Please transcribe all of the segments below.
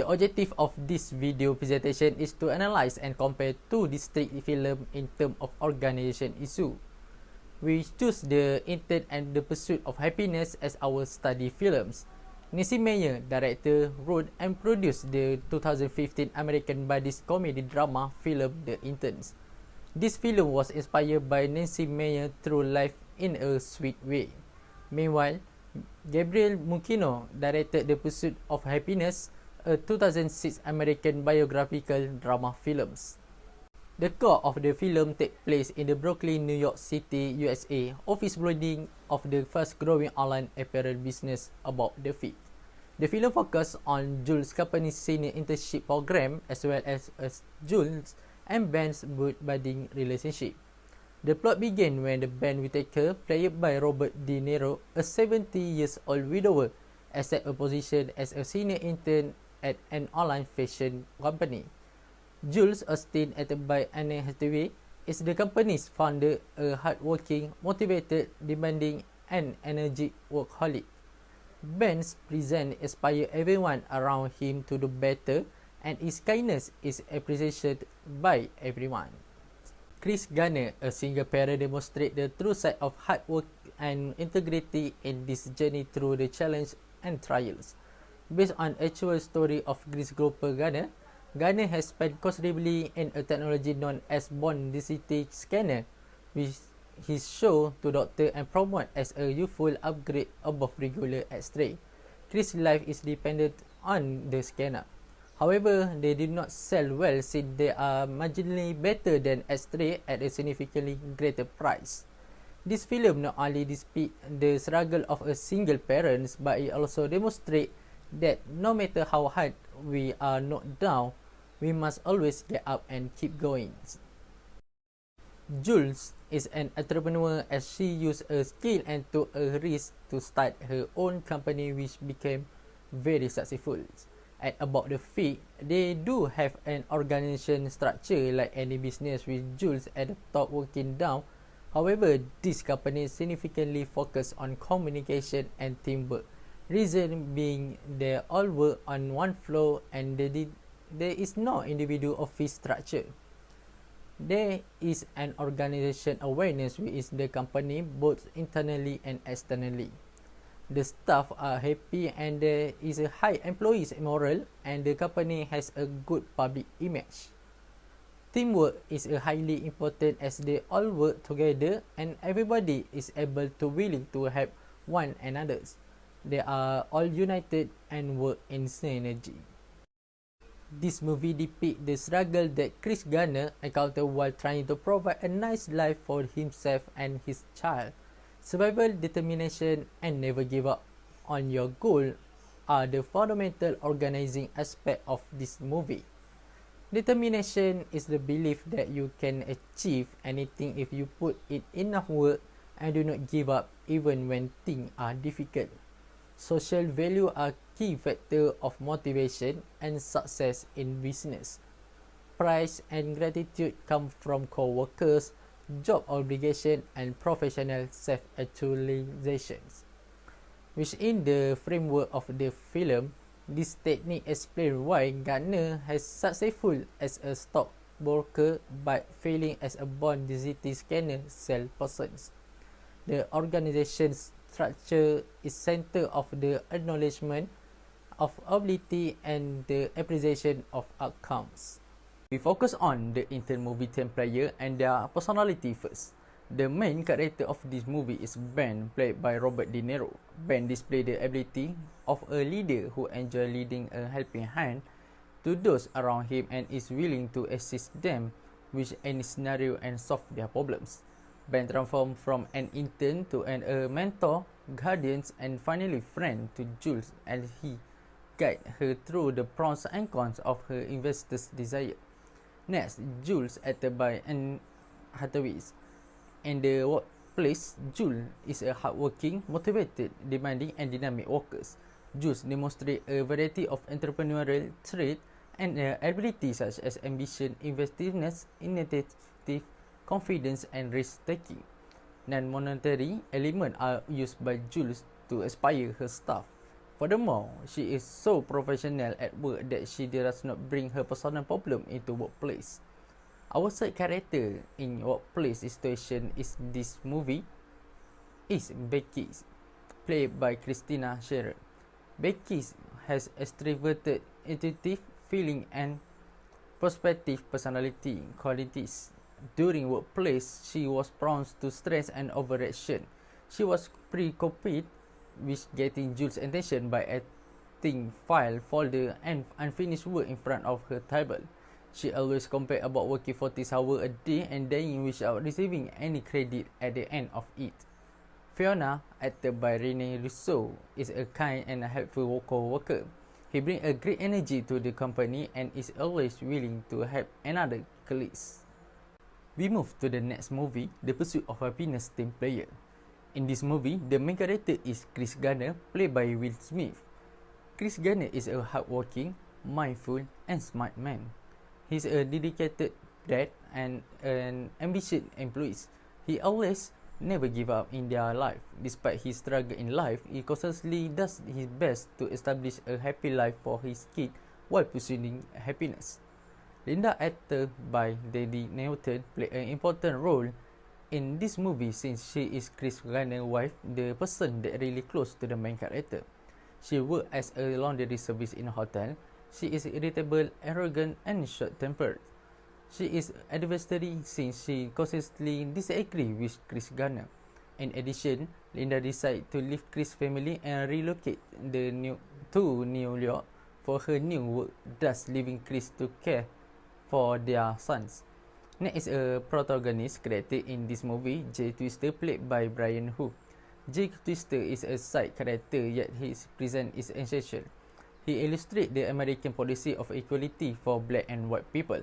The objective of this video presentation is to analyze and compare two distinct films in terms of organization issue. We choose The Intern and The Pursuit of Happiness as our study films. Nancy Meyer, director, wrote and produced the 2015 American buddy comedy drama film The Interns. This film was inspired by Nancy Meyer through life in a sweet way. Meanwhile, Gabriel Mucchino directed The Pursuit of Happiness, a 2006 American biographical drama film. The core of the film takes place in the Brooklyn, New York City, USA, office building of the fast-growing online apparel business About the Fit. The film focuses on Jules' company's senior internship program as well as Jules and Ben's budding relationship. The plot begins when the Ben Whittaker, played by Robert De Niro, a 70-year-old widower, accepts a position as a senior intern at an online fashion company. Jules Austin, acted by Anne Hathaway, is the company's founder, a hardworking, motivated, demanding, and energetic workaholic. Ben's presence inspires everyone around him to do better, and his kindness is appreciated by everyone. Chris Garner, a single parent, demonstrates the true side of hard work and integrity in this journey through the challenge and trials. Based on actual story of Chris Groper Garner, Garner has spent considerably in a technology known as bone density scanner, which he shows to doctors and promote as a useful upgrade above regular X-ray. Chris' life is dependent on the scanner. However, they did not sell well since they are marginally better than X-ray at a significantly greater price. This film not only depicts the struggle of a single parent, but it also demonstrates that no matter how hard we are knocked down, we must always get up and keep going. Jules is an entrepreneur as she used a skill and took a risk to start her own company, which became very successful. At About the Fit, they do have an organization structure like any business, with Jules at the top working down. However, this company significantly focus on communication and teamwork. Reason being they all work on one floor and there is no individual office structure. There is an organization awareness within the company both internally and externally. The staff are happy and there is a high employees moral, and the company has a good public image. Teamwork is highly important as they all work together and everybody is able to willing to help one another. They are all united and work in synergy. This movie depicts the struggle that Chris Garner encountered while trying to provide a nice life for himself and his child. Survival, determination, and never give up on your goal are the fundamental organizing aspect of this movie. Determination is the belief that you can achieve anything if you put in enough work and do not give up even when things are difficult. Social value are key factor of motivation and success in business. Pride and gratitude come from co-workers, job obligation, and professional self-actualizations. Which in the framework of the film, this technique explains why Gartner has successful as a stockbroker but failing as a bond density scanner salesperson. The organization's structure is center of the acknowledgement of ability and the appreciation of outcomes. We focus on the intern movie team player and their personality first. The main character of this movie is Ben, played by Robert De Niro. Ben displays the ability of a leader who enjoys leading a helping hand to those around him and is willing to assist them with any scenario and solve their problems. Ben transforms from an intern to a mentor, guardian, and finally friend to Jules, and he guides her through the pros and cons of her investor's desire. Next, Jules, acted by Anne Hathaway. In the workplace, Jules is a hardworking, motivated, demanding, and dynamic worker. Jules demonstrates a variety of entrepreneurial traits and abilities such as ambition, inventiveness, initiative, confidence, and risk-taking. Non-monetary elements are used by Jules to inspire her staff. Furthermore, she is so professional at work that she does not bring her personal problem into workplace. Our side character in workplace situation is this movie is Becky, played by Christina Scherer. Becky has extroverted, intuitive feeling and prospective personality qualities. During workplace, she was prone to stress and overreaction. She was preoccupied with getting Jules' attention by acting file folder and unfinished work in front of her table. She always complained about working 40 hours a day and dying without receiving any credit at the end of it. Fiona, acted by Rene Russo, is a kind and helpful co-worker. He brings a great energy to the company and is always willing to help another colleagues. We move to the next movie, The Pursuit of Happiness Team Player. In this movie, the main character is Chris Garner, played by Will Smith. Chris Garner is a hardworking, mindful, and smart man. He's a dedicated dad and an ambitious employee. He always never give up in their life. Despite his struggle in life, he constantly does his best to establish a happy life for his kid while pursuing happiness. Linda, acted by Debbie Newton, played an important role in this movie since she is Chris Garner's wife, the person that really close to the main character. She works as a laundry service in a hotel. She is irritable, arrogant, and short-tempered. She is adversary since she constantly disagrees with Chris Garner. In addition, Linda decides to leave Chris' family and relocate to New York for her new work, thus leaving Chris to care for their sons. Next is a protagonist character in this movie, Jay Twister, played by Brian Hu. Jay Twister is a side character, yet his presence is essential. He illustrates the American policy of equality for black and white people.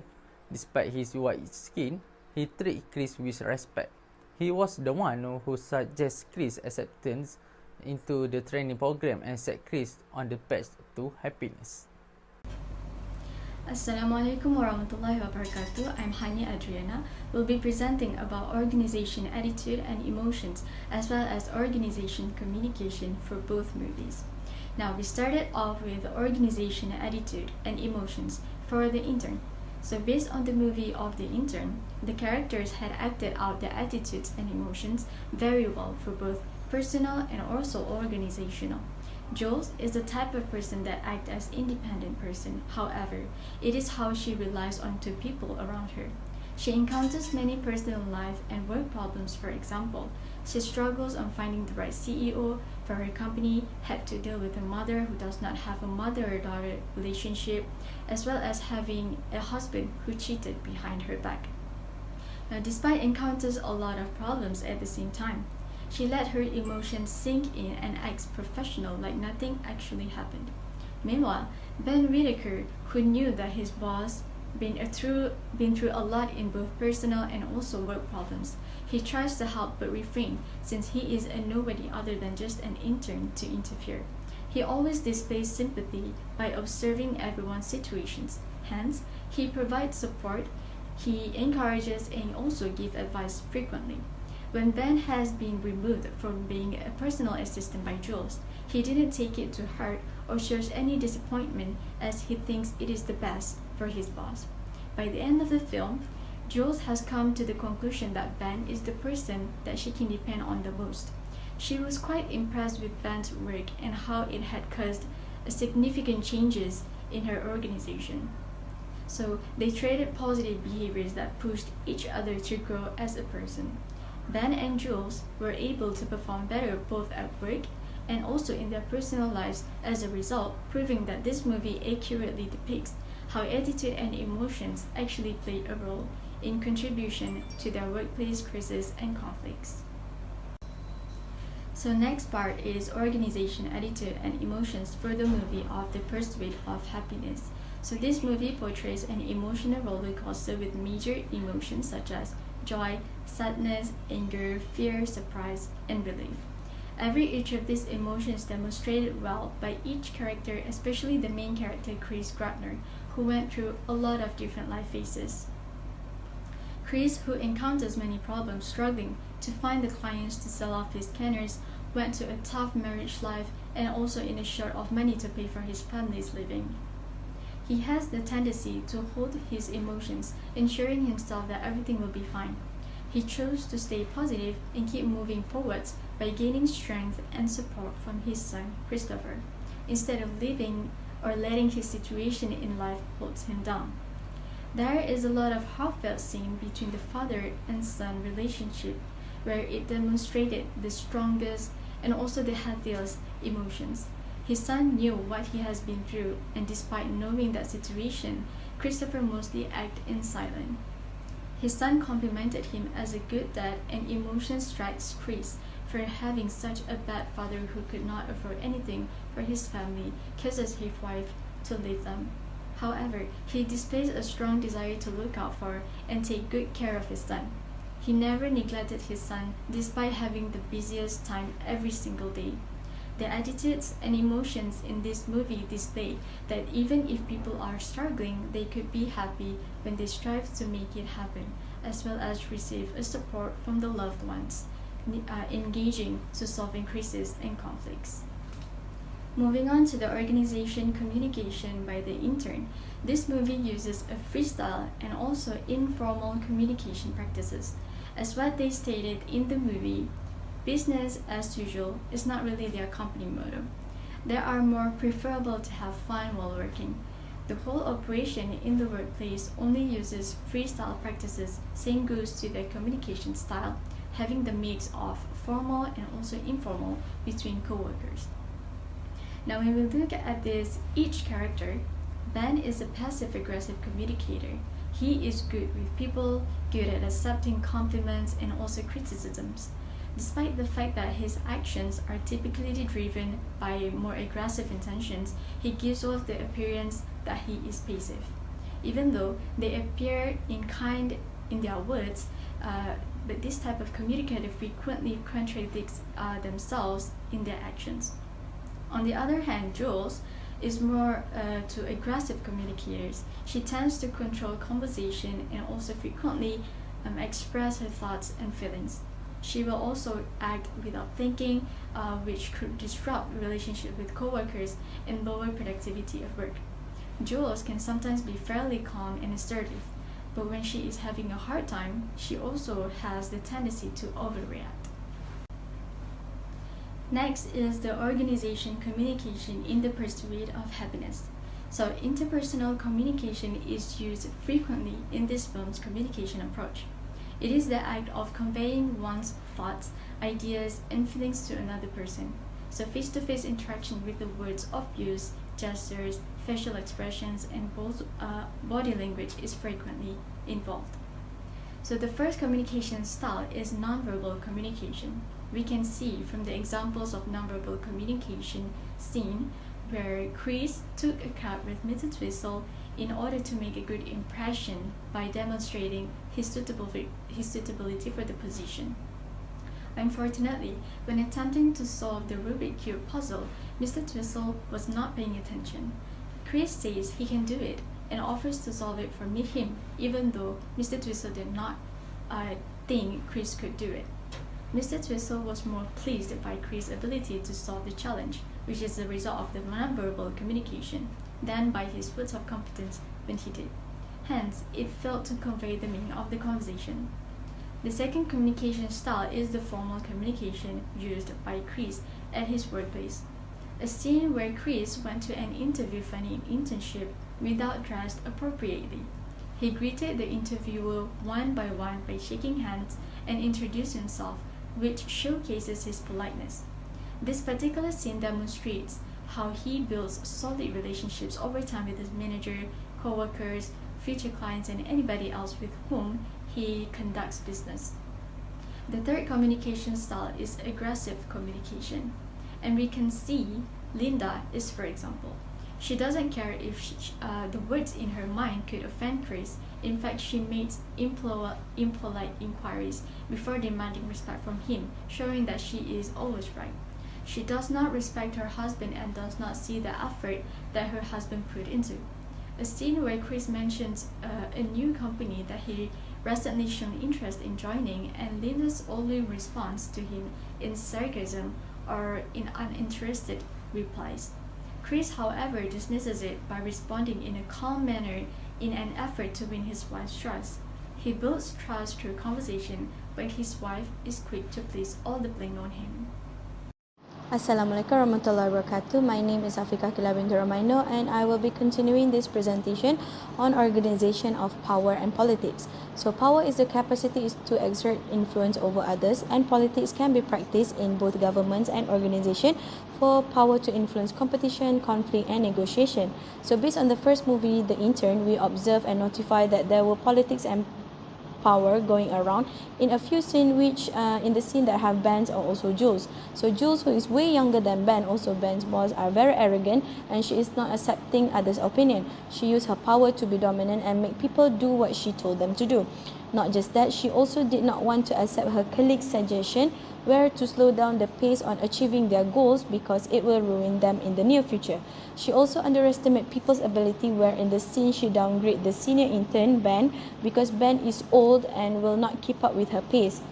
Despite his white skin, he treats Chris with respect. He was the one who suggests Chris' acceptance into the training program and set Chris on the path to happiness. Assalamualaikum warahmatullahi wabarakatuh. I'm Hani Adriana. We'll be presenting about organization attitude and emotions as well as organization communication for both movies. Now we started off with organization attitude and emotions for The Intern. So based on the movie of The Intern, the characters had acted out their attitudes and emotions very well for both personal and also organizational. Jules is the type of person that acts as independent person. However, it is how she relies on two people around her. She encounters many personal life and work problems. For example, she struggles on finding the right CEO for her company, had to deal with a mother who does not have a mother-daughter relationship, as well as having a husband who cheated behind her back. Now, despite encounters a lot of problems at the same time, she let her emotions sink in and acts professional like nothing actually happened. Meanwhile, Ben Whitaker, who knew that his boss been through a lot in both personal and also work problems, he tries to help but refrain since he is a nobody other than just an intern to interfere. He always displays sympathy by observing everyone's situations. Hence, he provides support, he encourages and also gives advice frequently. When Ben has been removed from being a personal assistant by Jules, he didn't take it to heart or shows any disappointment as he thinks it is the best for his boss. By the end of the film, Jules has come to the conclusion that Ben is the person that she can depend on the most. She was quite impressed with Ben's work and how it had caused significant changes in her organization. So they traded positive behaviors that pushed each other to grow as a person. Ben and Jules were able to perform better both at work and also in their personal lives as a result, proving that this movie accurately depicts how attitude and emotions actually play a role in contribution to their workplace crises and conflicts. So next part is organization, attitude, and emotions for the movie of The Pursuit of Happiness. So this movie portrays an emotional roller coaster with major emotions such as joy, sadness, anger, fear, surprise, and relief. Each of these emotions demonstrated well by each character, especially the main character Chris Gardner, who went through a lot of different life phases. Chris, who encounters many problems struggling to find the clients to sell off his scanners, went to a tough marriage life and also in a short of money to pay for his family's living. He has the tendency to hold his emotions, ensuring himself that everything will be fine. He chose to stay positive and keep moving forwards by gaining strength and support from his son, Christopher, instead of leaving or letting his situation in life hold him down. There is a lot of heartfelt scene between the father and son relationship where it demonstrated the strongest and also the healthiest emotions. His son knew what he has been through, and despite knowing that situation, Christopher mostly acted in silence. His son complimented him as a good dad, and emotion strikes Chris for having such a bad father who could not afford anything for his family, causes his wife to leave them. However, he displays a strong desire to look out for and take good care of his son. He never neglected his son despite having the busiest time every single day. The attitudes and emotions in this movie display that even if people are struggling, they could be happy when they strive to make it happen, as well as receive a support from the loved ones, engaging to solving crises and conflicts. Moving on to the organization communication by the intern, this movie uses a freestyle and also informal communication practices. As what they stated in the movie, business as usual is not really their company motto. They are more preferable to have fun while working. The whole operation in the workplace only uses freestyle practices, same goes to their communication style, having the mix of formal and also informal between co-workers. Now when we look at this, each character, Ben is a passive-aggressive communicator. He is good with people, good at accepting compliments and also criticisms. Despite the fact that his actions are typically driven by more aggressive intentions, he gives off the appearance that he is passive. Even though they appear in kind in their words, but this type of communicator frequently contradicts themselves in their actions. On the other hand, Jules is more to aggressive communicators. She tends to control conversation and also frequently express her thoughts and feelings. She will also act without thinking, which could disrupt relationship with coworkers and lower productivity of work. Jules can sometimes be fairly calm and assertive, but when she is having a hard time, she also has the tendency to overreact. Next is the organization communication in the pursuit of happiness. So interpersonal communication is used frequently in this film's communication approach. It is the act of conveying one's thoughts, ideas, and feelings to another person. So face-to-face interaction with the words of use, gestures, facial expressions, and both body language is frequently involved. So the first communication style is nonverbal communication. We can see from the examples of nonverbal communication scene where Chris took a cab with Mr. Twistle in order to make a good impression by demonstrating his suitability for the position. Unfortunately, when attempting to solve the Rubik's Cube puzzle, Mr. Twistle was not paying attention. Chris says he can do it and offers to solve it for him, even though Mr. Twistle did not think Chris could do it. Mr. Twistle was more pleased by Chris' ability to solve the challenge, which is the result of the nonverbal communication, than by his votes of competence when he did. Hence, it failed to convey the meaning of the conversation. The second communication style is the formal communication used by Chris at his workplace. A scene where Chris went to an interview for an internship without dressed appropriately. He greeted the interviewer one by shaking hands and introduced himself, which showcases his politeness. This particular scene demonstrates how he builds solid relationships over time with his manager, co-workers, future clients, and anybody else with whom he conducts business. The third communication style is aggressive communication, and we can see Linda is, for example. She doesn't care if the words in her mind could offend Chris. In fact, she makes impolite inquiries before demanding respect from him, showing that she is always right. She does not respect her husband and does not see the effort that her husband put into. A scene where Chris mentions a new company that he recently shown interest in joining, and Linda's only response to him in sarcasm or in uninterested replies. Chris, however, dismisses it by responding in a calm manner in an effort to win his wife's trust. He builds trust through conversation, but his wife is quick to place all the blame on him. Assalamualaikum warahmatullahi wabarakatuh. My name is Afika Kila binti Romaino and I will be continuing this presentation on organization of power and politics. So power is the capacity to exert influence over others, and politics can be practiced in both governments and organization for power to influence competition, conflict and negotiation. So based on the first movie, The Intern, we observe and notify that there were politics and power going around in a few scenes, which in the scene that have Ben's are also Jules. So Jules, who is way younger than Ben, also Ben's boss, are very arrogant and she is not accepting others' opinion. She used her power to be dominant and make people do what she told them to do. Not just that, she also did not want to accept her colleagues' suggestion where to slow down the pace on achieving their goals because it will ruin them in the near future. She also underestimated people's ability where in the scene she downgraded the senior intern, Ben, because Ben is old and will not keep up with her pace.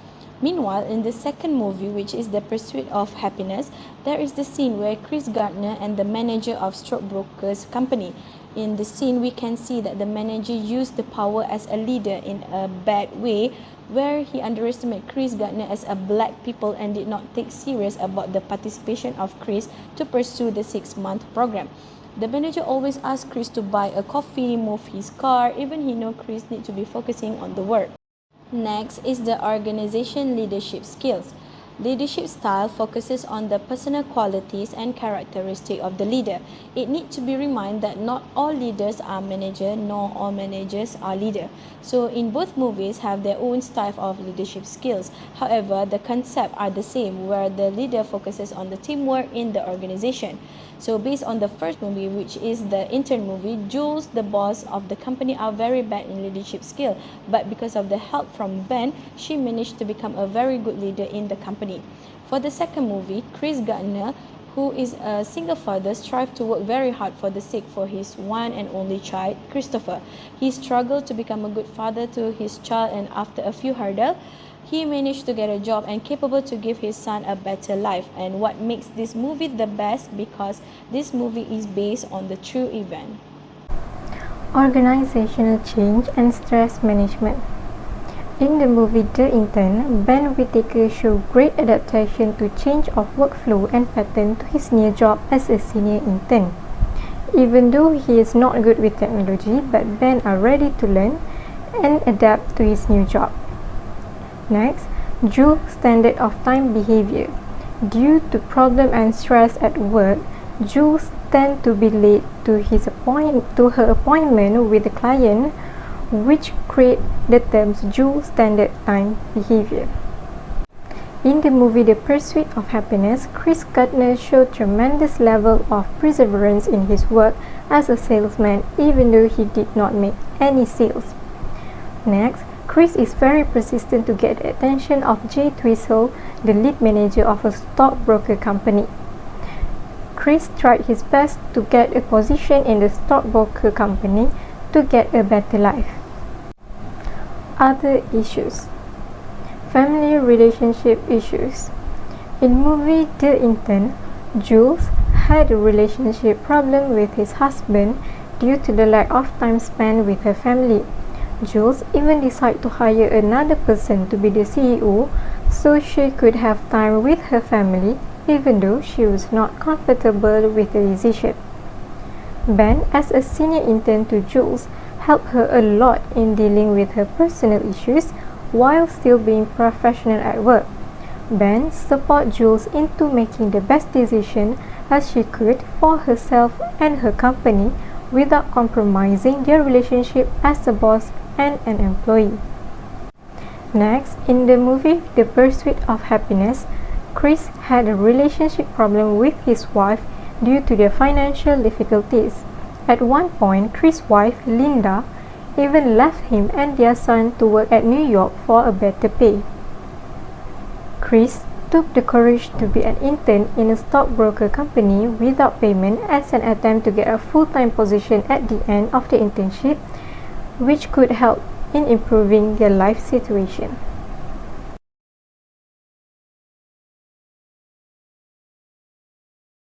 Meanwhile, in the second movie, which is The Pursuit of Happiness, there is the scene where Chris Gardner and the manager of stockbrokers company. In the scene, we can see that the manager used the power as a leader in a bad way, where he underestimated Chris Gardner as a black people and did not take serious about the participation of Chris to pursue the 6-month program. The manager always asks Chris to buy a coffee, move his car, even he knows Chris needs to be focusing on the work. Next is the organization leadership skills. Leadership style focuses on the personal qualities and characteristics of the leader. It needs to be reminded that not all leaders are managers, nor all managers are leaders. So in both movies have their own style of leadership skills. However, the concepts are the same, where the leader focuses on the teamwork in the organization. So based on the first movie, which is the Intern movie, Jules, the boss of the company, are very bad in leadership skill. But because of the help from Ben, she managed to become a very good leader in the company. For the second movie, Chris Gardner, who is a single father, strives to work very hard for the sake for his one and only child, Christopher. He struggled to become a good father to his child, and after a few hurdles, he managed to get a job and capable to give his son a better life. And what makes this movie the best, because this movie is based on the true event. Organizational change and stress management. In the movie The Intern, Ben Whittaker showed great adaptation to change of workflow and pattern to his new job as a senior intern. Even though he is not good with technology, but Ben are ready to learn and adapt to his new job. Next, Jules' standard of time behavior. Due to problem and stress at work, Jules tend to be late to her appointment with the client, which create the terms Jules standard time behavior. In the movie The Pursuit of Happiness, Chris Gardner showed tremendous level of perseverance in his work as a salesman, even though he did not make any sales. Next, Chris is very persistent to get the attention of Jay Twistle, the lead manager of a stockbroker company. Chris tried his best to get a position in the stockbroker company to get a better life. Other issues. Family relationship issues. In movie The Intern, Jules had a relationship problem with his husband due to the lack of time spent with her family. Jules even decided to hire another person to be the CEO so she could have time with her family, even though she was not comfortable with the decision. Ben, as a senior intern to Jules, helped her a lot in dealing with her personal issues while still being professional at work. Ben supported Jules into making the best decision as she could for herself and her company without compromising their relationship as a boss and an employee. Next, in the movie The Pursuit of Happiness, Chris had a relationship problem with his wife due to their financial difficulties. At one point, Chris' wife, Linda, even left him and their son to work at New York for a better pay. Chris took the courage to be an intern in a stockbroker company without payment as an attempt to get a full-time position at the end of the internship, which could help in improving their life situation.